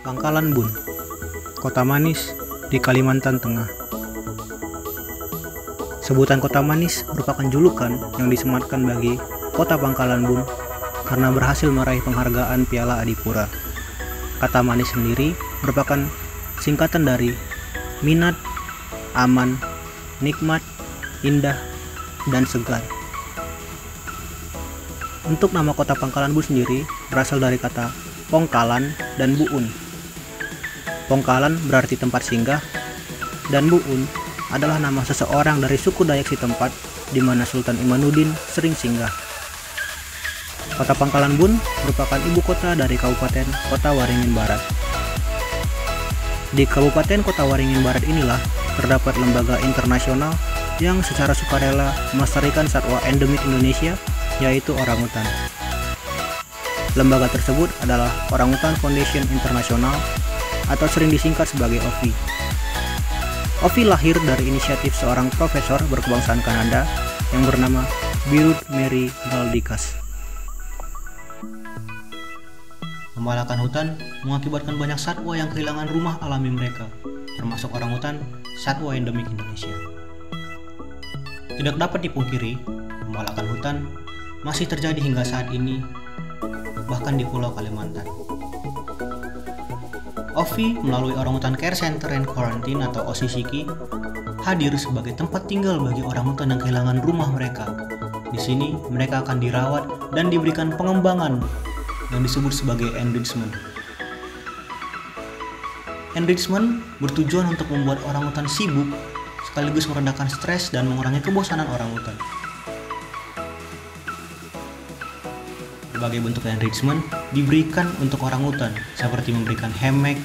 Pangkalan Bun, Kota Manis di Kalimantan Tengah. Sebutan Kota Manis merupakan julukan yang disematkan bagi Kota Pangkalan Bun karena berhasil meraih penghargaan Piala Adipura. Kata manis sendiri merupakan singkatan dari minat, aman, nikmat, indah, dan segar. Untuk nama Kota Pangkalan Bun sendiri berasal dari kata Pongkalan dan Buun. Pongkalan berarti tempat singgah, dan Buun adalah nama seseorang dari suku Dayak setempat di mana Sultan Imanuddin sering singgah. Kota Pangkalan Bun merupakan ibu kota dari Kabupaten Kota Waringin Barat. Di Kabupaten Kota Waringin Barat inilah terdapat lembaga internasional yang secara sukarela melestarikan satwa endemik Indonesia, yaitu orangutan. Lembaga tersebut adalah Orangutan Foundation International atau sering disingkat sebagai OFI. OFI lahir dari inisiatif seorang profesor berkebangsaan Kanada yang bernama Birut Mary Baldikas. Pembalakan hutan mengakibatkan banyak satwa yang kehilangan rumah alami mereka, termasuk orangutan, satwa endemik Indonesia. Tidak dapat dipungkiri, pembalakan hutan masih terjadi hingga saat ini, bahkan di Pulau Kalimantan. OFI melalui Orangutan Care Center and Quarantine atau OCCQ hadir sebagai tempat tinggal bagi orangutan yang kehilangan rumah mereka. Di sini mereka akan dirawat dan diberikan pengembangan yang disebut sebagai enrichment. Enrichment bertujuan untuk membuat orangutan sibuk sekaligus meredakan stres dan mengurangi kebosanan orangutan. Berbagai bentuk enrichment diberikan untuk orangutan, seperti memberikan hamak,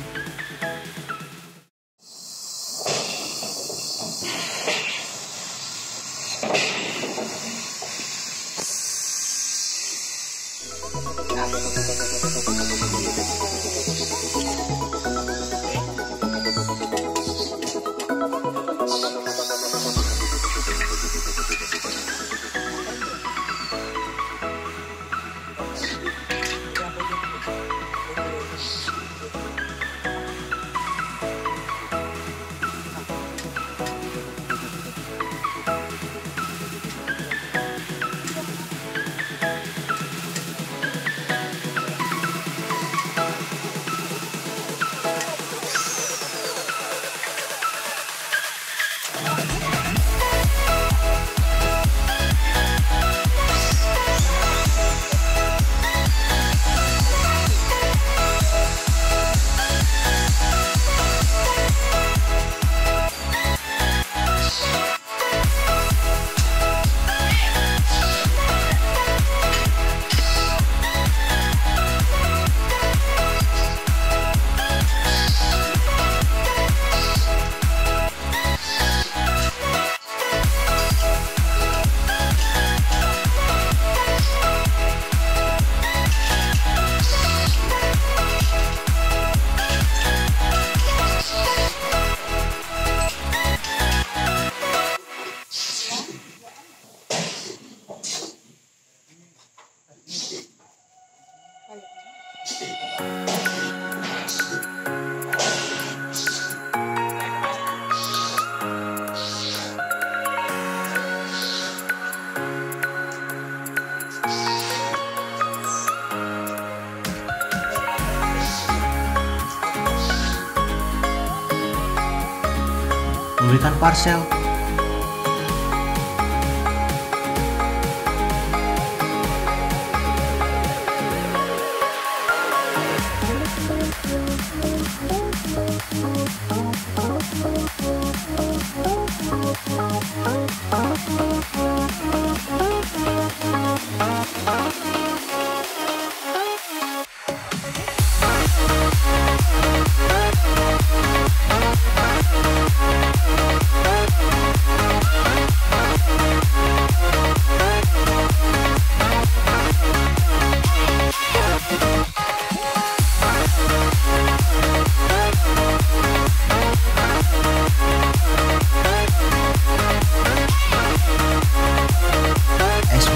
memberikan parsel,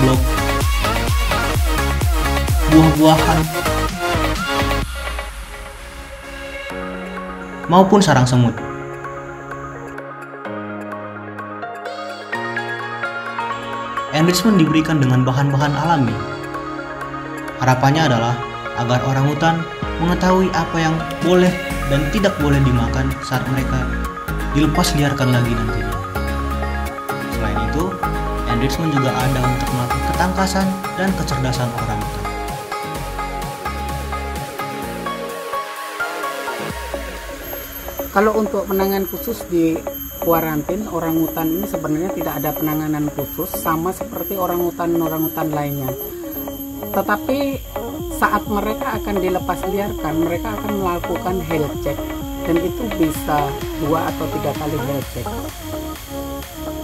blok, buah-buahan, maupun sarang semut. Enrichment diberikan dengan bahan-bahan alami. Harapannya adalah agar orangutan mengetahui apa yang boleh dan tidak boleh dimakan saat mereka dilepas liarkan lagi nantinya. Selain itu, enrichment juga ada untuk melatih ketangkasan dan kecerdasan orangutan. Kalau untuk penanganan khusus di kuarantin, orangutan ini sebenarnya tidak ada penanganan khusus, sama seperti orangutan lainnya. Tetapi saat mereka akan dilepas liarkan, mereka akan melakukan health check, dan itu bisa 2 atau 3 kali health check.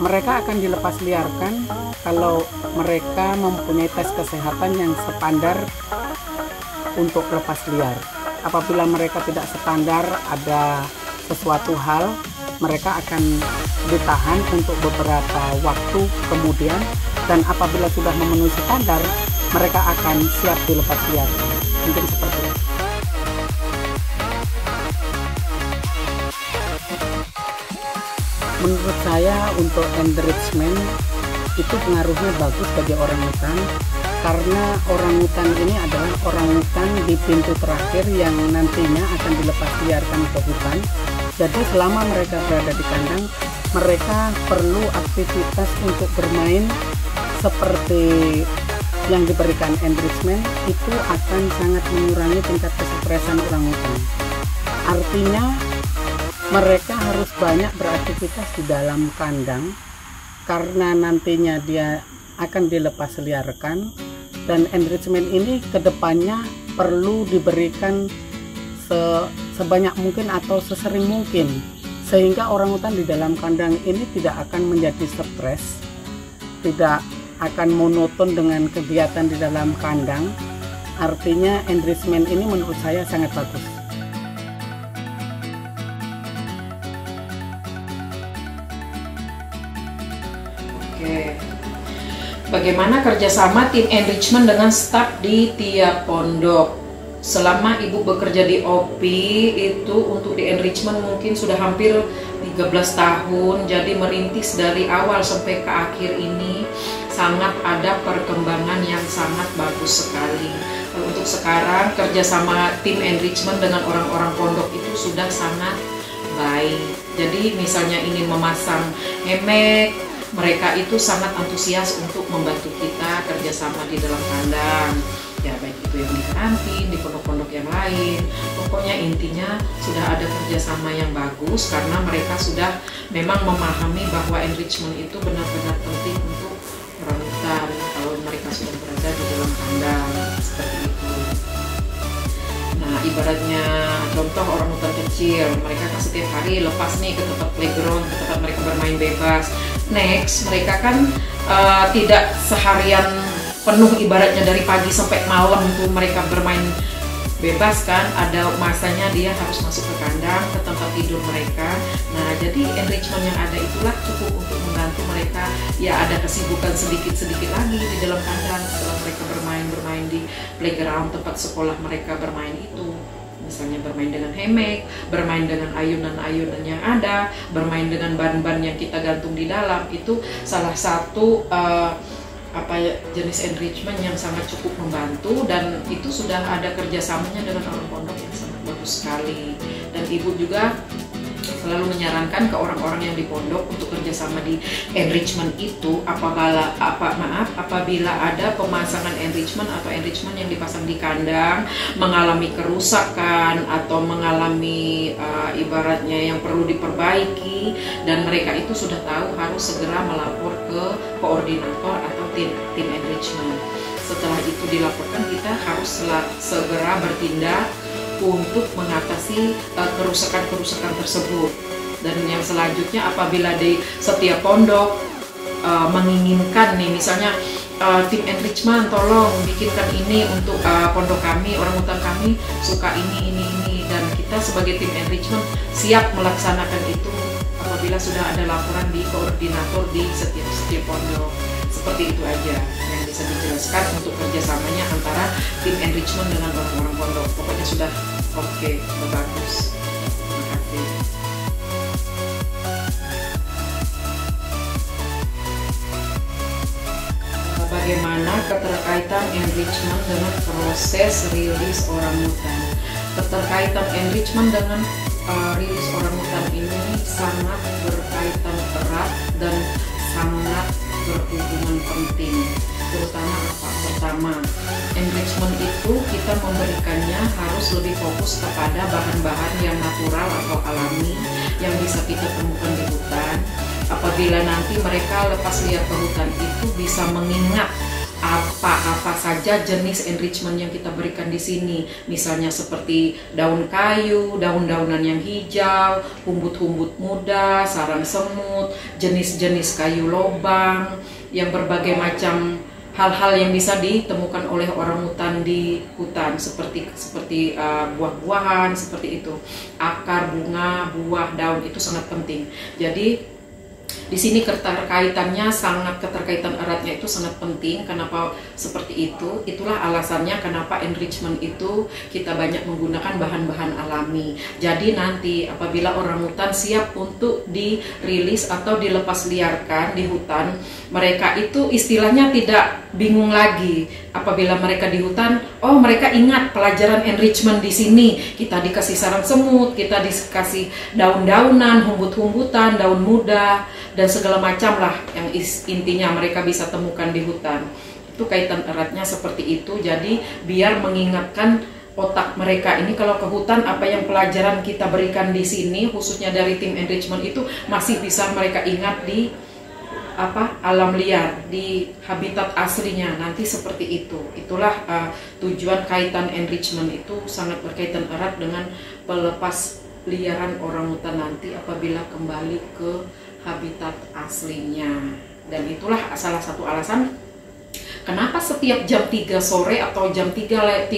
Mereka akan dilepas liarkan kalau mereka mempunyai tes kesehatan yang standar untuk lepas liar. Apabila mereka tidak standar, ada sesuatu hal, mereka akan ditahan untuk beberapa waktu kemudian, dan apabila sudah memenuhi standar, mereka akan siap dilepas liar. Mungkin seperti itu. Menurut saya untuk enrichment itu pengaruhnya bagus bagi orangutan, karena orangutan ini adalah orangutan di pintu terakhir yang nantinya akan dilepas liarkan ke hutan. Jadi selama mereka berada di kandang, mereka perlu aktivitas untuk bermain seperti yang diberikan enrichment, itu akan sangat mengurangi tingkat kesetresan orangutan. Artinya mereka harus banyak beraktivitas di dalam kandang karena nantinya dia akan dilepas liarkan, dan enrichment ini kedepannya perlu diberikan sebanyak mungkin atau sesering mungkin, sehingga orangutan di dalam kandang ini tidak akan menjadi stres, tidak akan monoton dengan kegiatan di dalam kandang. Artinya enrichment ini menurut saya sangat bagus. Oke, bagaimana kerjasama tim enrichment dengan staf di tiap pondok? Selama ibu bekerja di OPI itu untuk di enrichment mungkin sudah hampir 13 tahun, jadi merintis dari awal sampai ke akhir ini sangat ada perkembangan yang sangat bagus sekali. Untuk sekarang kerjasama tim enrichment dengan orang-orang pondok itu sudah sangat baik. Jadi misalnya ini memasang emek, mereka itu sangat antusias untuk membantu kita kerjasama di dalam kandang. Ya baik itu yang di kantin, di pondok-pondok yang lain. Pokoknya intinya sudah ada kerjasama yang bagus karena mereka sudah memang memahami bahwa enrichment itu benar-benar penting untuk orangutan kalau mereka sudah berada di dalam kandang seperti itu. Nah ibaratnya contoh orangutan kecil, mereka kan setiap hari lepas nih ke tempat playground, ke tempat mereka bermain bebas. Next mereka kan tidak seharian penuh ibaratnya dari pagi sampai malam itu mereka bermain bebas kan, ada masanya dia harus masuk ke kandang, ke tempat tidur mereka. Nah jadi enrichment yang ada itulah cukup untuk membantu mereka, ya ada kesibukan sedikit-sedikit lagi di dalam kandang setelah mereka bermain di playground tempat sekolah mereka bermain itu. Misalnya bermain dengan hamak, bermain dengan ayunan-ayunan yang ada, bermain dengan ban-ban yang kita gantung di dalam, itu salah satu jenis enrichment yang sangat cukup membantu, dan itu sudah ada kerjasamanya dengan orang pondok yang sangat bagus sekali. Dan ibu juga selalu menyarankan ke orang-orang yang di pondok untuk kerjasama di enrichment itu apabila ada pemasangan enrichment atau enrichment yang dipasang di kandang mengalami kerusakan atau mengalami ibaratnya yang perlu diperbaiki, dan mereka itu sudah tahu harus segera melapor ke koordinator atau tim enrichment. Setelah itu dilaporkan, kita harus segera bertindak untuk mengatasi kerusakan-kerusakan tersebut. Dan yang selanjutnya apabila di setiap pondok menginginkan nih misalnya tim enrichment tolong bikinkan ini untuk pondok kami, orangutan kami suka ini, dan kita sebagai tim enrichment siap melaksanakan itu apabila sudah ada laporan di koordinator di setiap pondok. Seperti itu aja yang bisa dijelaskan untuk kerjasamanya antara tim enrichment dengan orang-orang pondok. Pokoknya sudah oke, bagus. Terima kasih. Bagaimana keterkaitan enrichment dengan proses rilis orangutan? Keterkaitan enrichment dengan rilis orangutan ini sangat berkaitan erat dan sangat berhubungan penting. Terutama apa? Pertama, enrichment itu kita memberikannya harus lebih fokus kepada bahan-bahan yang natural atau alami yang bisa kita temukan di hutan. Apabila nanti mereka lepas liar ke hutan itu bisa mengingat apa saja jenis enrichment yang kita berikan di sini, misalnya seperti daun kayu, daun-daunan yang hijau, humbut-humbut muda, sarang semut, jenis-jenis kayu lobang, yang berbagai macam hal-hal yang bisa ditemukan oleh orangutan di hutan seperti buah-buahan seperti itu, akar, bunga, buah, daun itu sangat penting. Jadi di sini keterkaitannya keterkaitan eratnya itu sangat penting. Kenapa seperti itu? Itulah alasannya kenapa enrichment itu kita banyak menggunakan bahan-bahan alami. Jadi nanti apabila orangutan siap untuk dirilis atau dilepas liarkan di hutan, mereka itu istilahnya tidak bingung lagi. Apabila mereka di hutan, oh mereka ingat pelajaran enrichment di sini. Kita dikasih sarang semut, kita dikasih daun-daunan, humbut-humbutan, daun muda, dan segala macam lah yang intinya mereka bisa temukan di hutan. Itu kaitan eratnya seperti itu. Jadi biar mengingatkan otak mereka ini kalau ke hutan apa yang pelajaran kita berikan di sini khususnya dari tim enrichment itu masih bisa mereka ingat di alam liar, di habitat aslinya nanti seperti itu. Itulah tujuan kaitan enrichment itu sangat berkaitan erat dengan pelepas liaran orangutan nanti apabila kembali ke habitat aslinya. Dan itulah salah satu alasan kenapa setiap jam 3 sore atau jam 3.30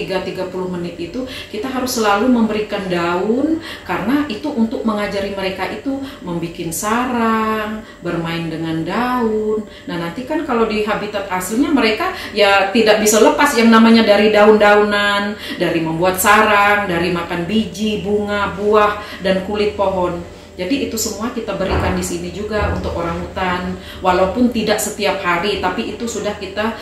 itu kita harus selalu memberikan daun, karena itu untuk mengajari mereka itu membuat sarang, bermain dengan daun. Nah nanti kan kalau di habitat aslinya mereka ya tidak bisa lepas yang namanya dari daun-daunan, dari membuat sarang, dari makan biji, bunga, buah, dan kulit pohon. Jadi itu semua kita berikan di sini juga untuk orangutan, walaupun tidak setiap hari, tapi itu sudah kita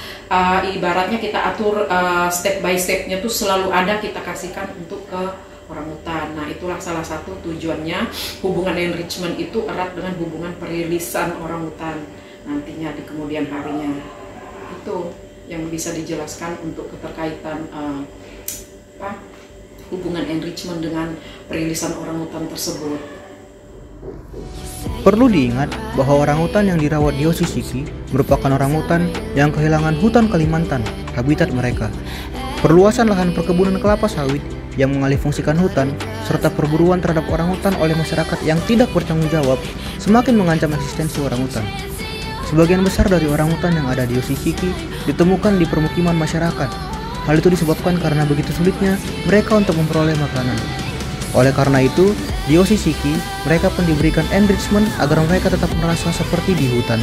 ibaratnya kita atur step by stepnya tuh selalu ada kita kasihkan untuk ke orangutan. Nah itulah salah satu tujuannya hubungan enrichment itu erat dengan hubungan perilisan orangutan nantinya di kemudian harinya. Itu yang bisa dijelaskan untuk keterkaitan hubungan enrichment dengan perilisan orangutan tersebut. Perlu diingat bahwa orangutan yang dirawat di Oshishiki merupakan orangutan yang kehilangan hutan Kalimantan, habitat mereka. Perluasan lahan perkebunan kelapa sawit yang mengalihfungsikan hutan, serta perburuan terhadap orangutan oleh masyarakat yang tidak bertanggung jawab semakin mengancam eksistensi orangutan. Sebagian besar dari orangutan yang ada di Oshishiki ditemukan di permukiman masyarakat. Hal itu disebabkan karena begitu sulitnya mereka untuk memperoleh makanan. Oleh karena itu, di Oshishiki, mereka pun diberikan enrichment agar mereka tetap merasa seperti di hutan.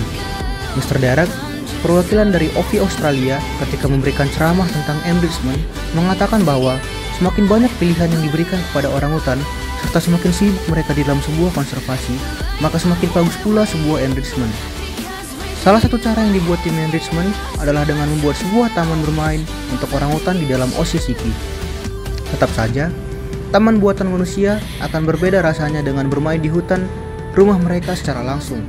Mr. Derek, perwakilan dari OVI Australia, ketika memberikan ceramah tentang enrichment, mengatakan bahwa semakin banyak pilihan yang diberikan kepada orangutan, serta semakin sibuk mereka di dalam sebuah konservasi, maka semakin bagus pula sebuah enrichment. Salah satu cara yang dibuat tim enrichment adalah dengan membuat sebuah taman bermain untuk orangutan di dalam Oshishiki. Tetap saja, taman buatan manusia akan berbeda rasanya dengan bermain di hutan rumah mereka secara langsung.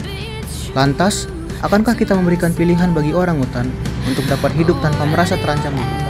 Lantas, akankah kita memberikan pilihan bagi orangutan untuk dapat hidup tanpa merasa terancam di hutan?